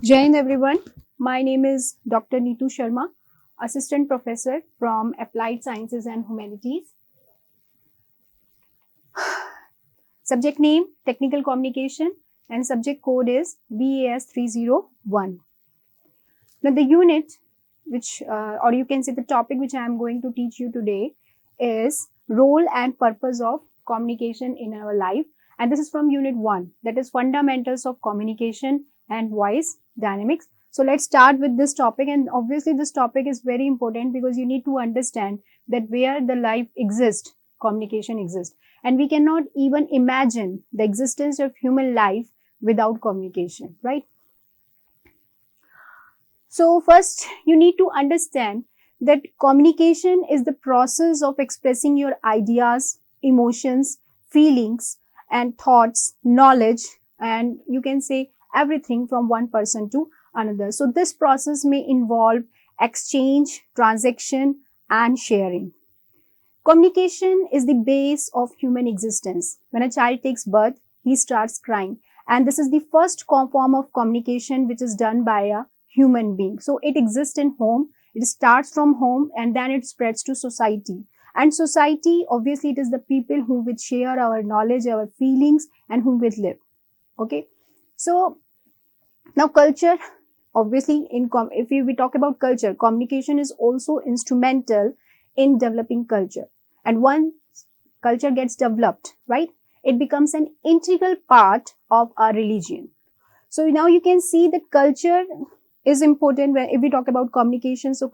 Jai Hind everyone. My name is Dr. Neetu Sharma, Assistant Professor from Applied Sciences and Humanities. Subject name Technical Communication and subject code is BAS 301. Now the unit which or you can say the topic which I am going to teach you today is role and purpose of communication in our life, and this is from unit 1, that is fundamentals of communication and voice dynamics. So let's start with this topic, and obviously this topic is very important because you need to understand that where the life exists, communication exists, and we cannot even imagine the existence of human life without communication, right? So first you need to understand that communication is the process of expressing your ideas, emotions, feelings and thoughts, knowledge, and you can say everything from one person to another. So this process may involve exchange, transaction and sharing. Communication is the base of human existence. When a child takes birth, he starts crying, and this is the first form of communication which is done by a human being. So it exists in home, it starts from home and then it spreads to society. And society, obviously it is the people who will share our knowledge, our feelings and whom we live. Okay. So now culture, obviously if we talk about culture, communication is also instrumental in developing culture. And once culture gets developed, right, it becomes an integral part of our religion. So now you can see that culture is important when if we talk about communication. So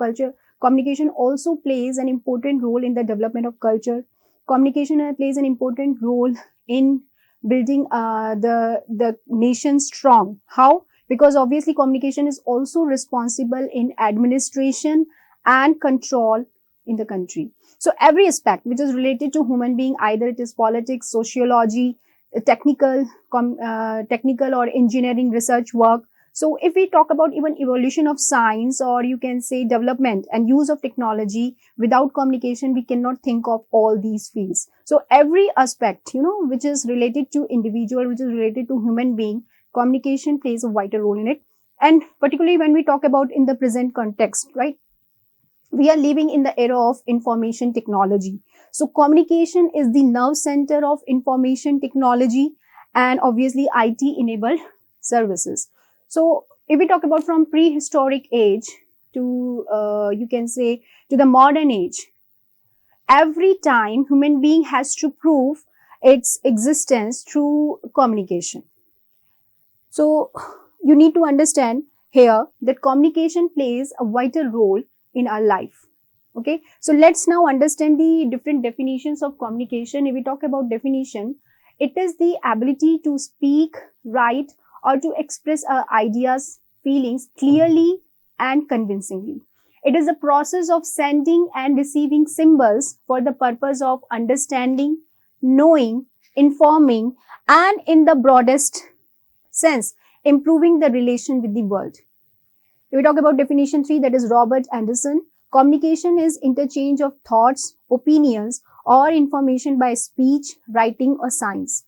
communication also plays an important role in the development of culture. Communication plays an important role in building the nation strong. How? Because obviously communication is also responsible in administration and control in the country. So every aspect which is related to human being, either it is politics, sociology, technical or engineering research work. So if we talk about even evolution of science, or you can say development and use of technology, without communication, we cannot think of all these fields. So every aspect, which is related to individual, which is related to human being, communication plays a vital role in it. And particularly when we talk about in the present context, right? We are living in the era of information technology. So communication is the nerve center of information technology and obviously IT enabled services. So if we talk about from prehistoric age to, you can say, to the modern age, every time human being has to prove its existence through communication. So you need to understand here that communication plays a vital role in our life. Okay. So let's now understand the different definitions of communication. If we talk about definition, it is the ability to speak, write, or to express our ideas, feelings clearly and convincingly. It is a process of sending and receiving symbols for the purpose of understanding, knowing, informing, and in the broadest sense, improving the relation with the world. If we talk about definition 3, that is Robert Anderson, communication is interchange of thoughts, opinions, or information by speech, writing, or signs.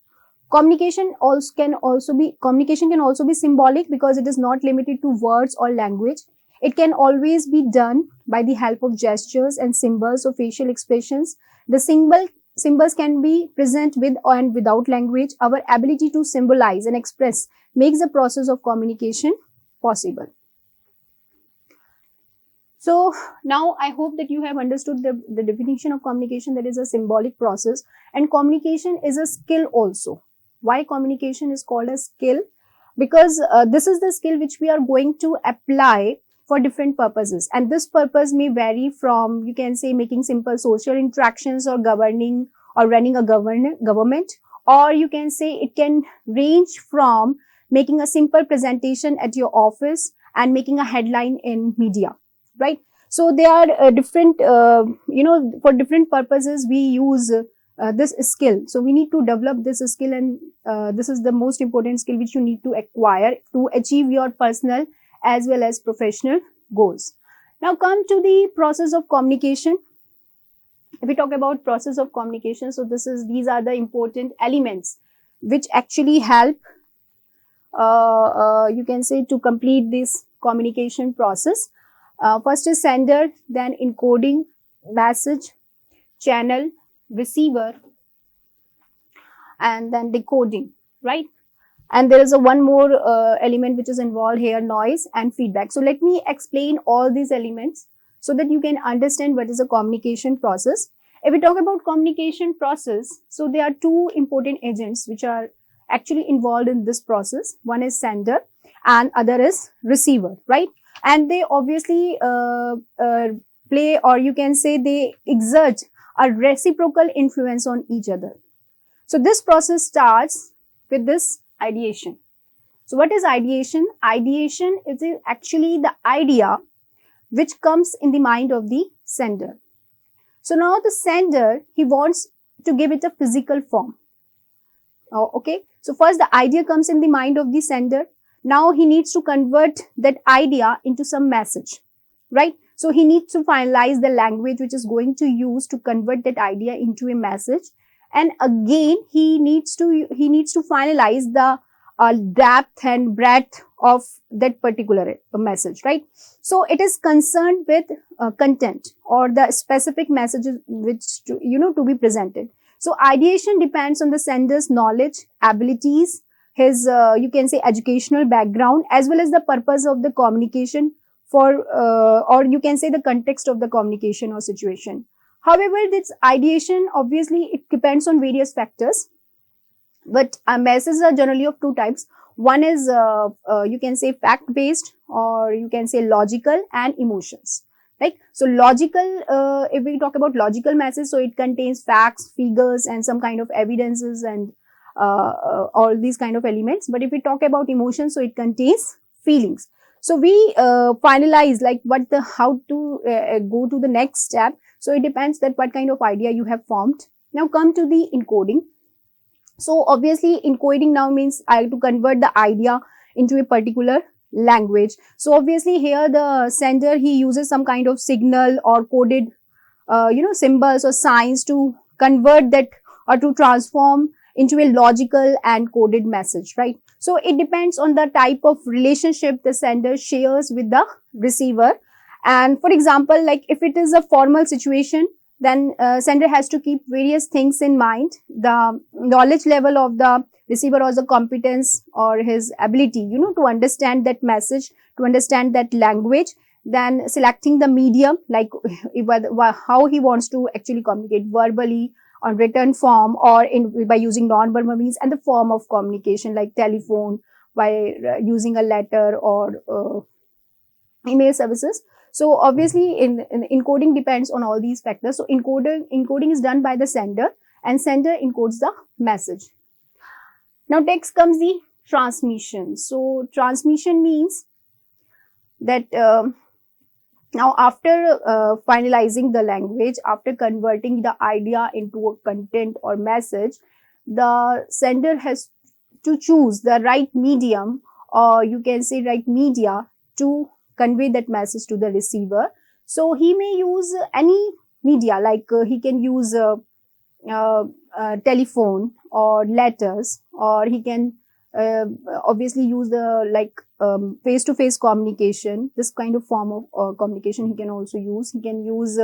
Communication can also be symbolic because it is not limited to words or language. It can always be done by the help of gestures and symbols or facial expressions. The symbols can be present with and without language. Our ability to symbolize and express makes the process of communication possible. So now I hope that you have understood the definition of communication, that is a symbolic process, and communication is a skill also. Why communication is called a skill? Because this is the skill which we are going to apply for different purposes, and this purpose may vary from, you can say, making simple social interactions or governing or running a government, or you can say it can range from making a simple presentation at your office and making a headline in media, right? So they are different, for different purposes we use this skill. So we need to develop this skill, and this is the most important skill which you need to acquire to achieve your personal as well as professional goals. Now come to the process of communication. If we talk about process of communication, so these are the important elements which actually help you can say, to complete this communication process. First is sender, then encoding, message, channel, receiver, and then decoding, right? And there is a one more element which is involved here, noise and feedback. So let me explain all these elements so that you can understand what is a communication process. If we talk about communication process, so there are two important agents which are actually involved in this process. One is sender and other is receiver, right? And they obviously play, or you can say they exert a reciprocal influence on each other. So this process starts with this ideation. So what is ideation? Ideation is actually the idea which comes in the mind of the sender. So now the sender, he wants to give it a physical form. Okay. So first the idea comes in the mind of the sender. Now he needs to convert that idea into some message, right? So he needs to finalize the language which is going to use to convert that idea into a message. And again, he needs to finalize the depth and breadth of that particular message, right? So it is concerned with content or the specific messages which to be presented. So ideation depends on the sender's knowledge, abilities, his you can say educational background, as well as the purpose of the communication for or you can say the context of the communication or situation. However, this ideation, obviously, it depends on various factors, but messages are generally of two types. One is, you can say fact-based, or you can say logical and emotions. Right? So logical, if we talk about logical message, so it contains facts, figures, and some kind of evidences and all these kind of elements. But if we talk about emotions, so it contains feelings. So we finalize like how to go to the next step. So it depends that what kind of idea you have formed. Now come to the encoding. So obviously encoding now means I have to convert the idea into a particular language. So obviously here the sender, he uses some kind of signal or coded symbols or signs to convert that or to transform into a logical and coded message, right? So it depends on the type of relationship the sender shares with the receiver. And for example, like if it is a formal situation, then sender has to keep various things in mind: the knowledge level of the receiver, or the competence or his ability, to understand that message, to understand that language. Then selecting the medium, like how he wants to actually communicate, verbally, on written form, or by using non-verbal means, and the form of communication like telephone, by using a letter or email services. So obviously encoding depends on all these factors. So encoding is done by the sender, and sender encodes the message. Now next comes the transmission. So transmission means that now after finalizing the language, after converting the idea into a content or message, the sender has to choose the right medium, or you can say right media, to convey that message to the receiver. So he may use any media, like he can use telephone or letters, or he can obviously use the face-to-face communication. This kind of form of communication he can also use. He can use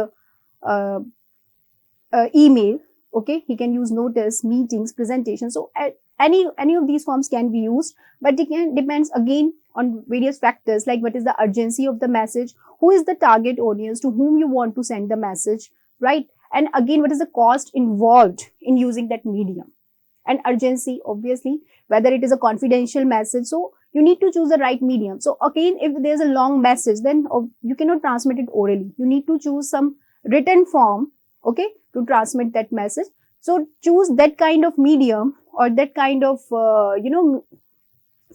email, okay? He can use notice, meetings, presentation. So any of these forms can be used, but it depends again on various factors, like what is the urgency of the message, who is the target audience to whom you want to send the message, right? And again, what is the cost involved in using that medium? And urgency, obviously, whether it is a confidential message. So you need to choose the right medium. So again, if there's a long message, then you cannot transmit it orally. You need to choose some written form, okay, to transmit that message. So choose that kind of medium, or that kind of,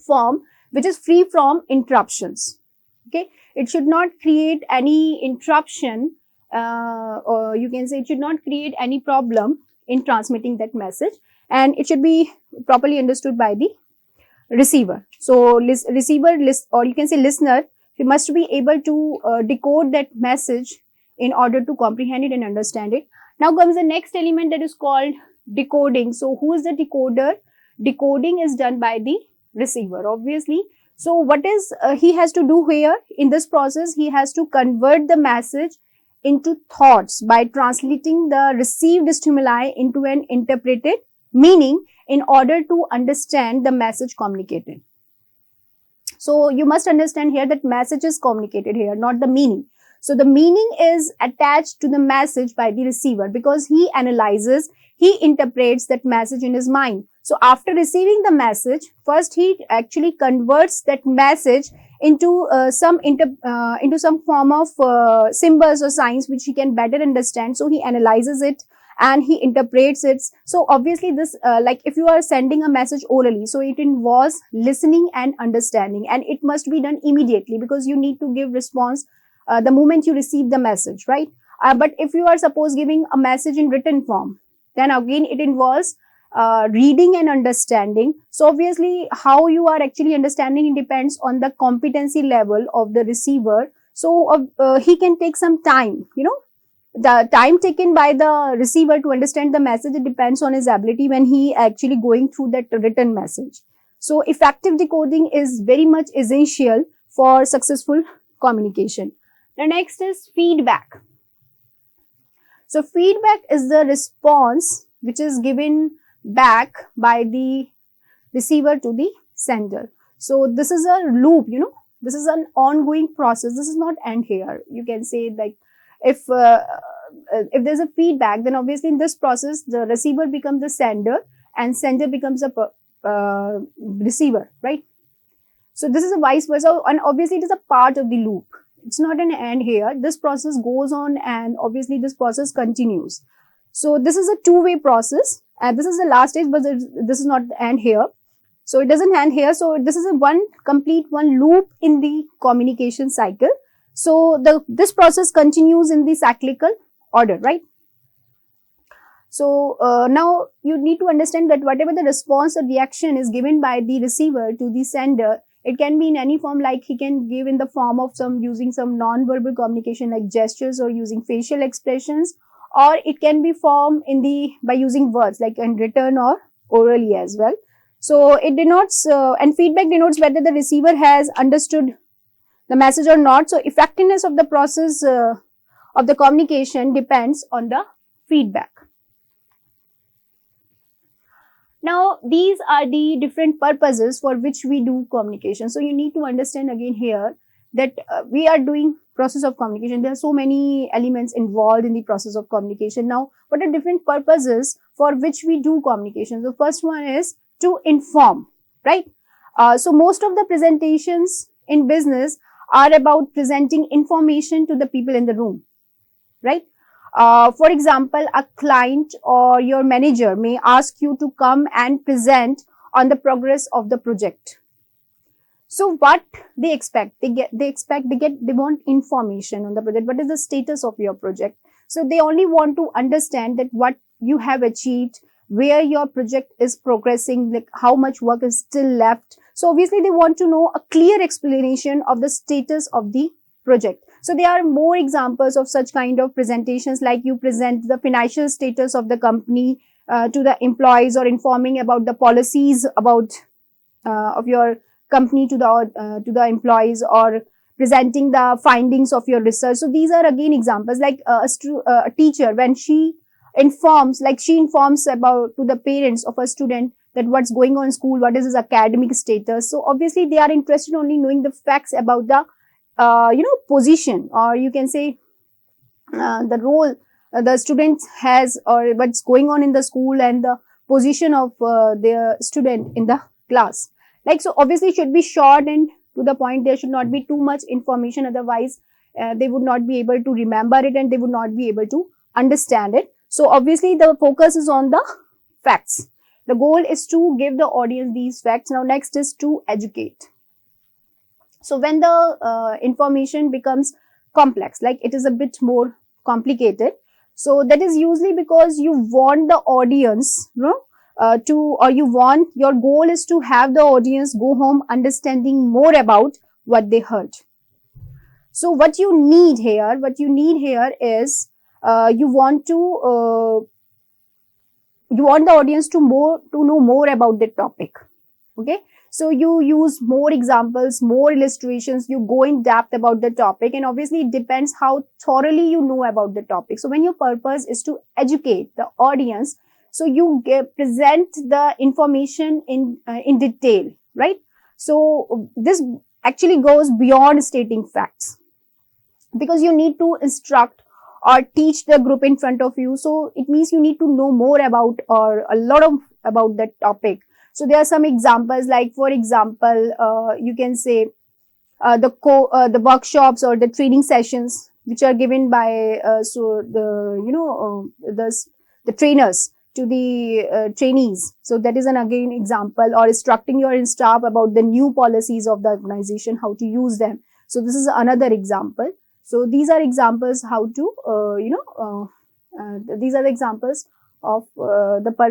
form which is free from interruptions, okay? It should not create any interruption, or you can say it should not create any problem in transmitting that message, and it should be properly understood by the receiver. So receiver, or you can say listener, he must be able to decode that message in order to comprehend it and understand it. Now comes the next element, that is called decoding. So who is the decoder? Decoding is done by the receiver, obviously. So what is he has to do here in this process? He has to convert the message into thoughts by translating the received stimuli into an interpreted meaning in order to understand the message communicated. So you must understand here that message is communicated here, not the meaning. So the meaning is attached to the message by the receiver because he analyzes, he interprets that message in his mind. So after receiving the message, first he actually converts that message into some form of symbols or signs which he can better understand. So he analyzes it and he interprets it. So obviously this like if you are sending a message orally, so it involves listening and understanding, and it must be done immediately because you need to give response the moment you receive the message, right? But if you are suppose giving a message in written form, then again it involves reading and understanding. So obviously how you are actually understanding, it depends on the competency level of the receiver. So he can take some time, the time taken by the receiver to understand the message, it depends on his ability when he actually going through that written message. So effective decoding is very much essential for successful communication. The next is feedback. So feedback is the response which is given back by the receiver to the sender. So this is a loop, this is an ongoing process. This is not end here. You can say like if there's a feedback, then obviously in this process the receiver becomes the sender and sender becomes a receiver, right? So this is a vice versa, and obviously it is a part of the loop. It's not an end here. This process goes on and obviously this process continues. So this is a two-way process, and this is the last stage, but this is not the end here. So it doesn't end here. So this is a one loop in the communication cycle. So this process continues in the cyclical order, right? So now you need to understand that whatever the response or reaction is given by the receiver to the sender, it can be in any form, like he can give in the form of using some non-verbal communication like gestures or using facial expressions, or it can be formed by using words like in written or orally as well. So it denotes and feedback denotes whether the receiver has understood the message or not. So effectiveness of the process of the communication depends on the feedback. Now, these are the different purposes for which we do communication. So you need to understand again here that we are doing process of communication. There are so many elements involved in the process of communication. Now, what are different purposes for which we do communication? The first one is to inform, right? So most of the presentations in business are about presenting information to the people in the room, right? For example, a client or your manager may ask you to come and present on the progress of the project. So what they expect? They want information on the project. What is the status of your project? So they only want to understand that what you have achieved, where your project is progressing, like how much work is still left. So obviously they want to know a clear explanation of the status of the project. So there are more examples of such kind of presentations, like you present the financial status of the company to the employees, or informing about the policies about of your company to the employees, or presenting the findings of your research. So these are again examples, like a teacher when she informs about to the parents of a student that what's going on in school, what is his academic status. So obviously they are interested only knowing the facts about the position, or you can say the role the student has, or what's going on in the school, and the position of their student in the class. Like, so obviously it should be short and to the point. There should not be too much information, otherwise they would not be able to remember it and they would not be able to understand it. So obviously the focus is on the facts. The goal is to give the audience these facts. Now next is to educate. So when the information becomes complex, like it is a bit more complicated, so that is usually because you want the audience, your goal is to have the audience go home understanding more about what they heard. So what you need here is you want the audience to know more about the topic. Okay. So you use more examples, more illustrations, you go in depth about the topic, and obviously it depends how thoroughly you know about the topic. So when your purpose is to educate the audience, so you present the information in detail, right? So this actually goes beyond stating facts, because you need to instruct or teach the group in front of you. So it means you need to know more about, or a lot of about that topic. So there are some examples, like for example, you can say the workshops or the training sessions which are given by so the the trainers to the trainees. So that is an again example. Or instructing your staff about the new policies of the organization, how to use them. So this is another example. So these are examples how to these are the examples of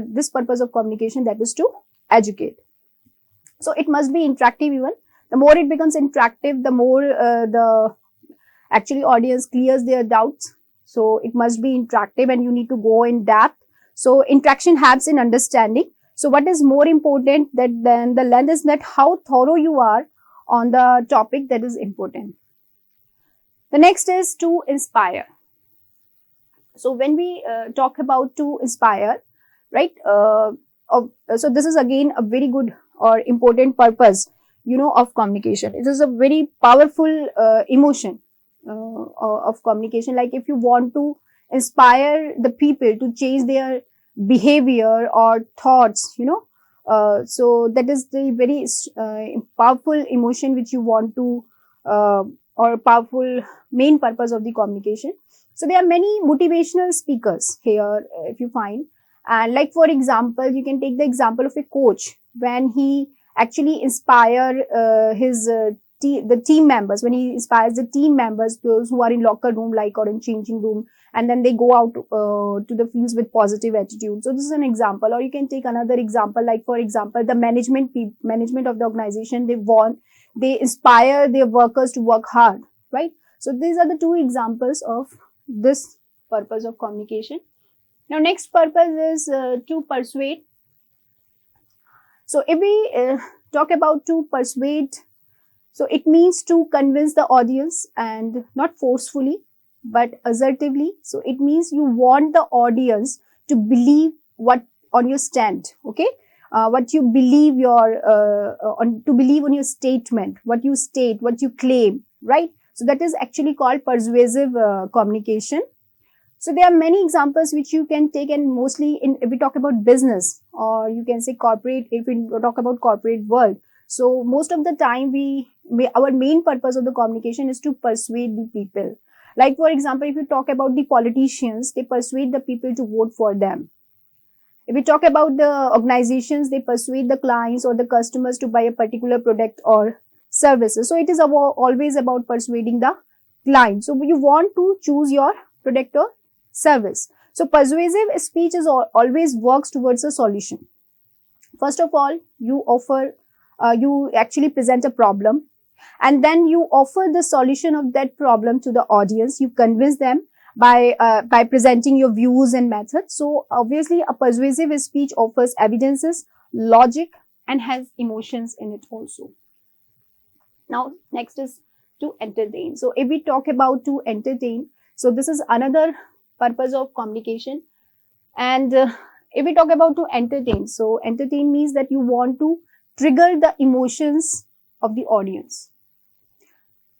this purpose of communication, that is to educate. So it must be interactive. Even the more it becomes interactive, the more the actually audience clears their doubts. So it must be interactive and you need to go in depth. So interaction helps in understanding. So what is more important than the length is that how thorough you are on the topic, that is important. The next is to inspire. So when we talk about to inspire, right? So this is again a very good or important purpose, of communication. It is a very powerful emotion of communication. Like if you want to inspire the people to change their behavior or thoughts, so that is the very powerful emotion which you want to or powerful main purpose of the communication. So there are many motivational speakers here, if you find. And like for example, you can take the example of a coach when he actually inspire the team members, when he inspires the team members, those who are in locker room, like, or in changing room, and then they go out to the fields with positive attitude. So this is an example. Or you can take another example, like for example, the management of the organization, they inspire their workers to work hard, right? So these are the two examples of this purpose of communication. Now next purpose is to persuade. So if we talk about to persuade, so it means to convince the audience, and not forcefully but assertively. So it means you want the audience to believe what on your stand, okay? What you believe to believe on your statement, what you state, what you claim, right? So that is actually called persuasive communication. So there are many examples which you can take, and mostly if we talk about business, or you can say corporate, if we talk about corporate world. So most of the time our main purpose of the communication is to persuade the people. Like for example, if you talk about the politicians, they persuade the people to vote for them. If we talk about the organizations, they persuade the clients or the customers to buy a particular product or services. So it is always about persuading the client. So you want to choose your product or service. So persuasive speech is always works towards a solution. First of all, you actually present a problem, and then you offer the solution of that problem to the audience. You convince them by presenting your views and methods. So obviously a persuasive speech offers evidences, logic, and has emotions in it also. Now next is to entertain. So if we talk about to entertain, so this is another purpose of communication. And if we talk about to entertain, so entertain means that you want to trigger the emotions of the audience.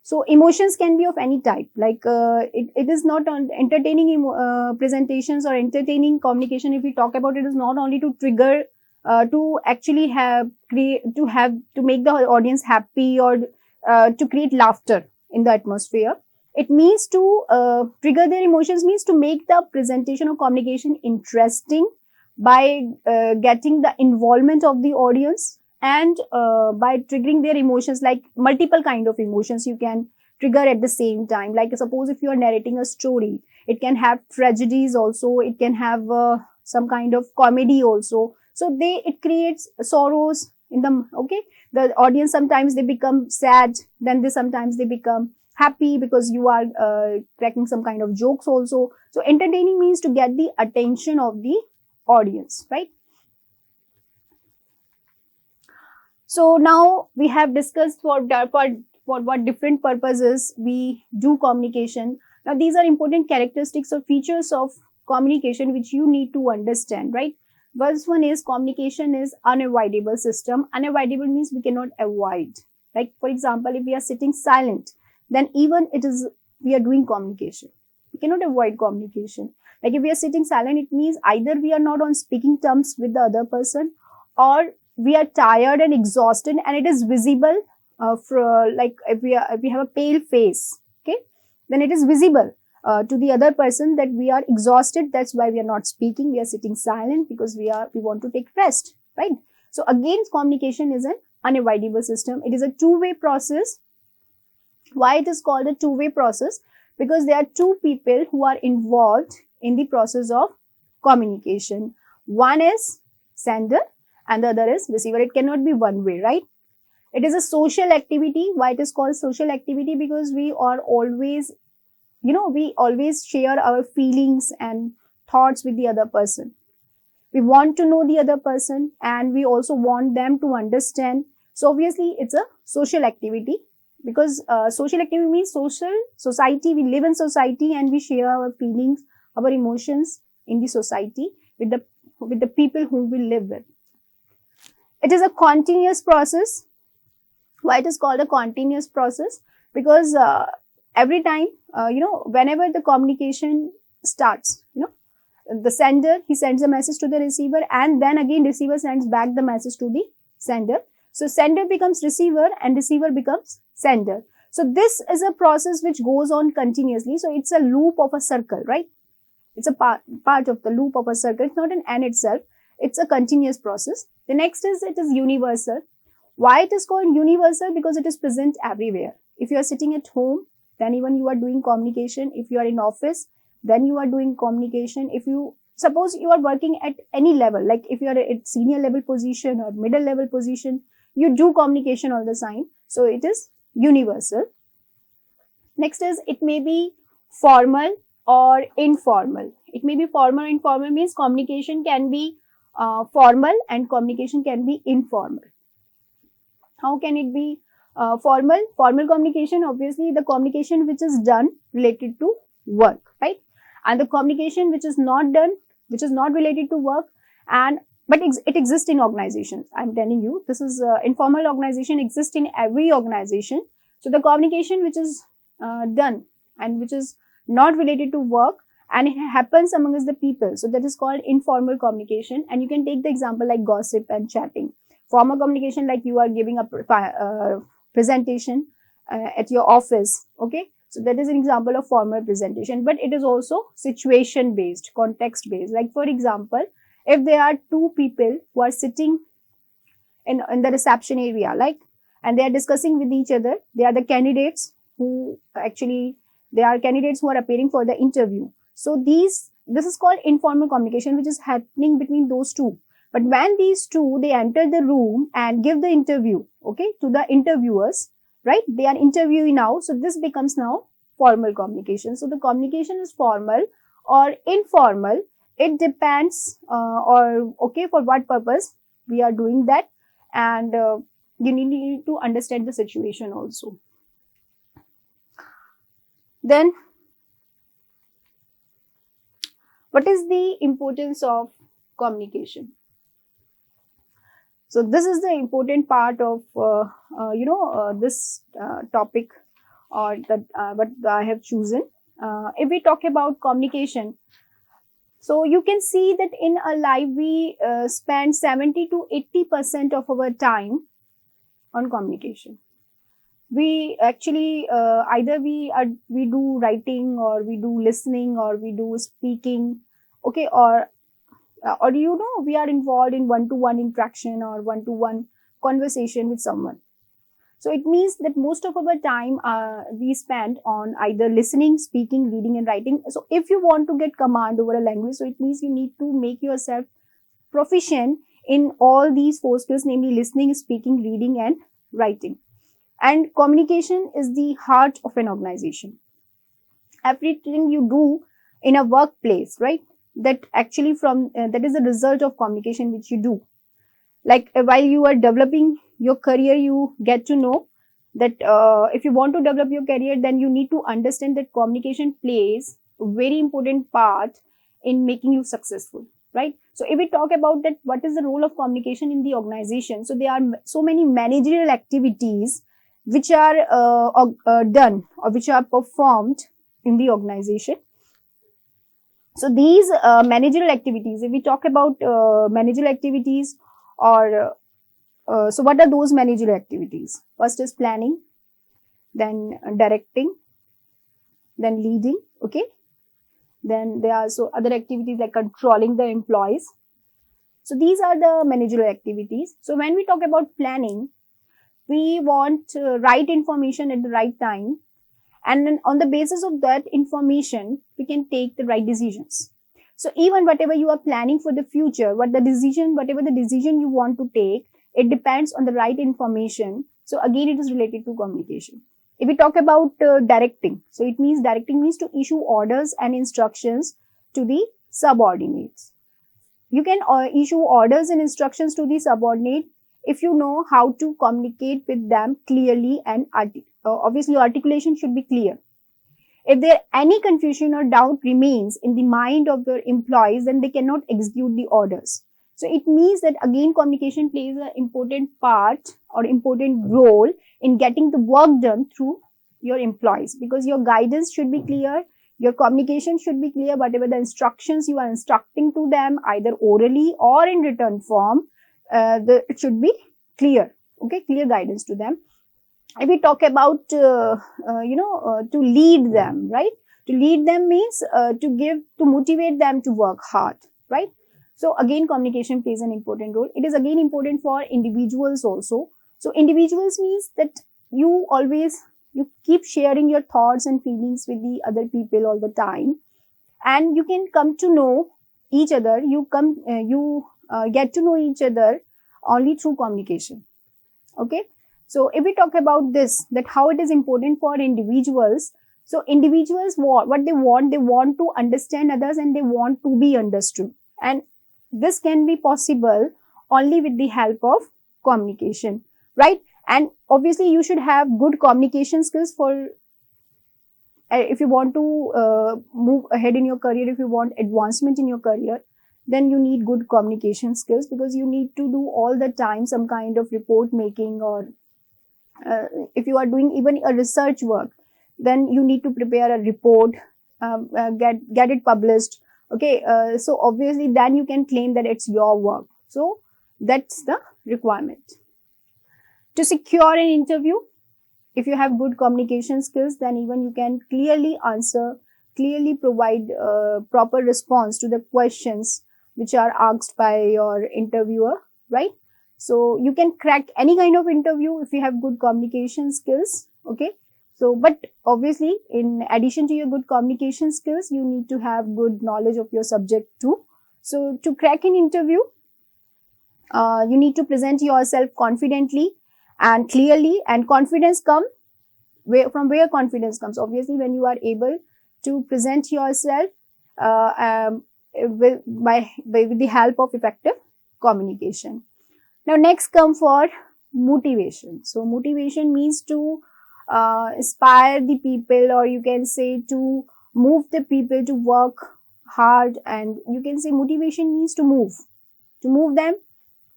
So emotions can be of any type, like it is not on entertaining presentations or entertaining communication. If we talk about it, is not only to trigger to actually to make the audience happy, or to create laughter in the atmosphere. It means to trigger their emotions, means to make the presentation or communication interesting by getting the involvement of the audience, and by triggering their emotions, like multiple kind of emotions you can trigger at the same time. Like suppose if you are narrating a story, it can have tragedies also, it can have some kind of comedy also. So it creates sorrows in them, okay? The audience, sometimes they become sad, then sometimes they become happy because you are cracking some kind of jokes also. So entertaining means to get the attention of the audience, right? So now we have discussed for what different purposes we do communication. Now these are important characteristics or features of communication which you need to understand, right? First one is communication is unavoidable system. Unavoidable means we cannot avoid. Like for example, if we are sitting silent, then even it is we are doing communication. We cannot avoid communication. Like if we are sitting silent, it means either we are not on speaking terms with the other person, or we are tired and exhausted, and it is visible for like if we have a pale face, okay, then it is visible to the other person that we are exhausted. That's why we are not speaking. We are sitting silent because we want to take rest, right? So again, communication is an unavoidable system. It is a two-way process. Why it is called a two-way process? Because there are two people who are involved in the process of communication. One is sender and the other is receiver. It cannot be one way, right? It is a social activity. Why it is called social activity? Because we are always, we always share our feelings and thoughts with the other person. We want to know the other person and we also want them to understand. So obviously it's a social activity, because social activity means society. We live in society and we share our feelings, our emotions in the society with the people whom we live with. It is a continuous process. Why it is called a continuous process? Because every time, whenever the communication starts, the sender, he sends a message to the receiver, and then again receiver sends back the message to the sender. So sender becomes receiver and receiver becomes sender. So this is a process which goes on continuously. So it's a loop of a circle, right? It's a part of the loop of a circle. It's not an end itself. It's a continuous process. The next is it is universal. Why it is called universal? Because it is present everywhere. If you are sitting at home, then even you are doing communication. If you are in office, then you are doing communication. If you suppose you are working at any level, like if you are at senior level position or middle level position, you do communication all the time. So it is universal. Next is it may be formal or informal. It may be formal or informal means communication can be formal and communication can be informal. How can it be formal? Formal communication, obviously the communication which is done related to work, right? And the communication which is not done, which is not related to work, but it exists in organizations. I'm telling you, this is informal organization exists in every organization. So the communication which is done and which is not related to work and it happens amongst the people, so that is called informal communication. And you can take the example like gossip and chatting. Formal communication, like you are giving a presentation at your office, okay? So that is an example of formal presentation, but it is also situation based, context based. Like for example, if there are two people who are sitting in the reception area, like, and they are discussing with each other, they are the candidates who are appearing for the interview. So this is called informal communication, which is happening between those two. But when these two, they enter the room and give the interview, okay, to the interviewers, right? They are interviewing now. So this becomes now formal communication. So the communication is formal or informal. It depends for what purpose we are doing that. And you need to understand the situation also. Then, what is the importance of communication? So this is the important part of this topic or what I have chosen. If we talk about communication, so you can see that in our life we spend 70 to 80% of our time on communication. We actually either we do writing or we do listening or we do speaking, okay, or we are involved in one-to-one interaction or one-to-one conversation with someone. So it means that most of our time we spend on either listening, speaking, reading and writing. So if you want to get command over a language, so it means you need to make yourself proficient in all these four skills, namely listening, speaking, reading and writing. And communication is the heart of an organization. Everything you do in a workplace, right, that actually that is the result of communication which you do. Like while you are developing your career, you get to know that if you want to develop your career, then you need to understand that communication plays a very important part in making you successful, right? So if we talk about that, what is the role of communication in the organization? So there are so many managerial activities which are done or which are performed in the organization. So these managerial activities, if we talk about managerial activities, or so what are those managerial activities? First is planning, then directing, then leading, okay? Then there are also other activities like controlling the employees. So these are the managerial activities. So when we talk about planning, we want right information at the right time, and then on the basis of that information, we can take the right decisions. So even whatever you are planning for the future, whatever the decision you want to take, it depends on the right information. So again, it is related to communication. If we talk about directing, so directing means to issue orders and instructions to the subordinates. You can issue orders and instructions to the subordinate if you know how to communicate with them clearly, and obviously articulation should be clear. If there any confusion or doubt remains in the mind of your employees, then they cannot execute the orders. So it means that again communication plays an important part or important role in getting the work done through your employees, because your guidance should be clear, your communication should be clear, whatever the instructions you are instructing to them, either orally or in written form, it should be clear, okay, clear guidance to them. If we talk about to lead them, right? To lead them means to motivate them to work hard, right? So again communication plays an important role. It is again important for individuals also. So individuals means that you keep sharing your thoughts and feelings with the other people all the time, and you can come to know each other. You get to know each other only through communication, okay? So if we talk about this, that how it is important for individuals. So individuals, what they want to understand others, and they want to be understood. And this can be possible only with the help of communication, right? And obviously you should have good communication skills for if you want to move ahead in your career, if you want advancement in your career, then you need good communication skills, because you need to do all the time some kind of report making, or if you are doing even a research work, then you need to prepare a report, get it published, okay? So obviously then you can claim that it's your work. So that's the requirement. To secure an interview, if you have good communication skills, then even you can clearly provide proper response to the questions which are asked by your interviewer, right? So you can crack any kind of interview if you have good communication skills, okay? So, but obviously in addition to your good communication skills, you need to have good knowledge of your subject too. So to crack an interview, you need to present yourself confidently and clearly. And confidence comes from where confidence comes? Obviously when you are able to present yourself with the help of effective communication. Now next come for motivation. So motivation means to inspire the people, or you can say to move the people to work hard. And you can say motivation means to move them,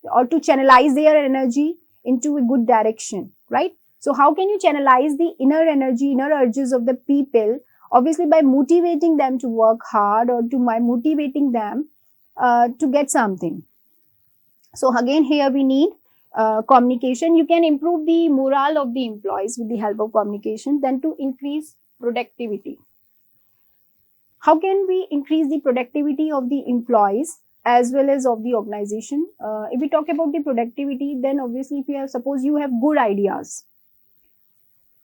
or to channelize their energy into a good direction, right? So how can you channelize the inner energy, inner urges of the people? Obviously by motivating them to work hard, or by motivating them to get something. So again here we need communication. You can improve the morale of the employees with the help of communication. Then to increase productivity. How can we increase the productivity of the employees as well as of the organization? If we talk about the productivity, then obviously suppose you have good ideas.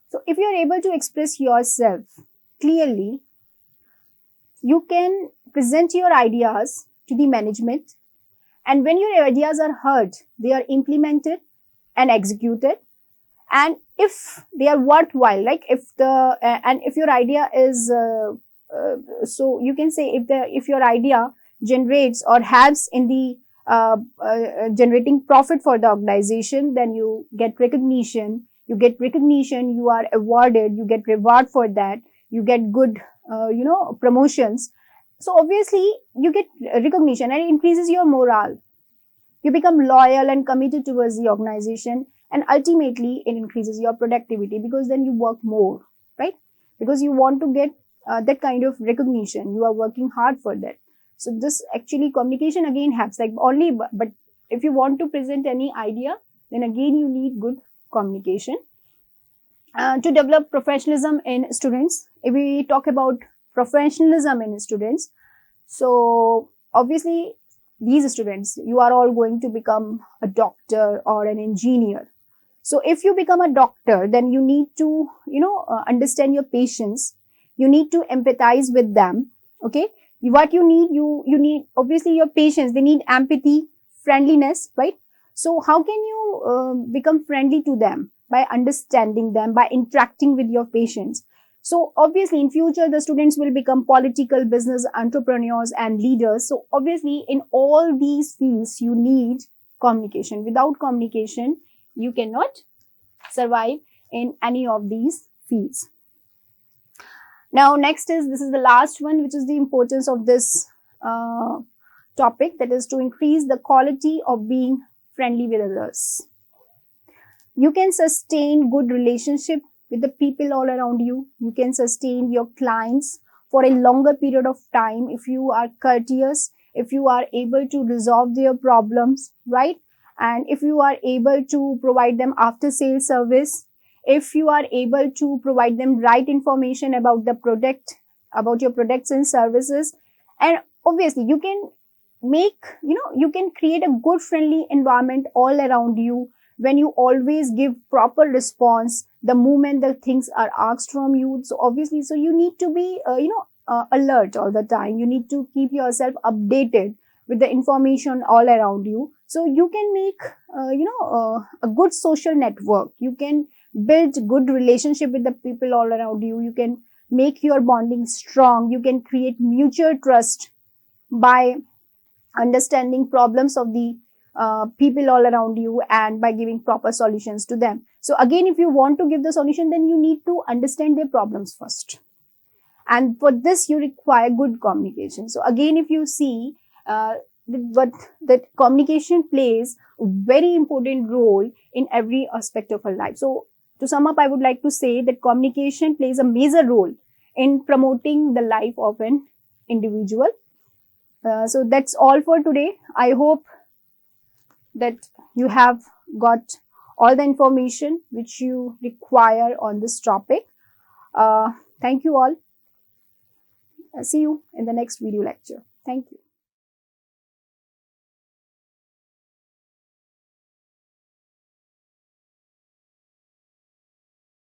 So if you are able to express yourself clearly, you can present your ideas to the management, and when your ideas are heard, they are implemented and executed. And if they are worthwhile, like if your idea is so you can say if your idea generates or helps in the generating profit for the organization, then you get recognition. You get recognition, you are awarded, you get reward for that, you get good, promotions. So obviously you get recognition and it increases your morale. You become loyal and committed towards the organization, and ultimately it increases your productivity because then you work more, right? Because you want to get that kind of recognition, you are working hard for that. So this actually communication again helps, like only, but if you want to present any idea, then again you need good communication. To develop professionalism in students, if we talk about professionalism in students, so obviously these students, you are all going to become a doctor or an engineer. So if you become a doctor, then you need to, understand your patients. You need to empathize with them. Okay. What you need, you need obviously your patients, they need empathy, friendliness, right? So how can you become friendly to them? By understanding them, by interacting with your patients. So obviously in future, the students will become political, business entrepreneurs and leaders. So obviously in all these fields, you need communication. Without communication, you cannot survive in any of these fields. Now, next this is the last one, which is the importance of this topic, that is to increase the quality of being friendly with others. You can sustain good relationship with the people all around you. You can sustain your clients for a longer period of time if you are courteous, if you are able to resolve their problems, right? And if you are able to provide them after sales service, if you are able to provide them right information about the product, about your products and services, and obviously you can make, you can create a good friendly environment all around you when you always give proper response the moment the things are asked from you. So obviously, so you need to be, alert all the time. You need to keep yourself updated with the information all around you. So you can make, a good social network. You can build good relationship with the people all around you. You can make your bonding strong. You can create mutual trust by understanding problems of the people all around you and by giving proper solutions to them. So again, if you want to give the solution, then you need to understand their problems first. And for this, you require good communication. So again, if you see that communication plays a very important role in every aspect of our life. So to sum up, I would like to say that communication plays a major role in promoting the life of an individual. So that's all for today. I hope that you have got all the information which you require on this topic. Thank you all. See you in the next video lecture. Thank you.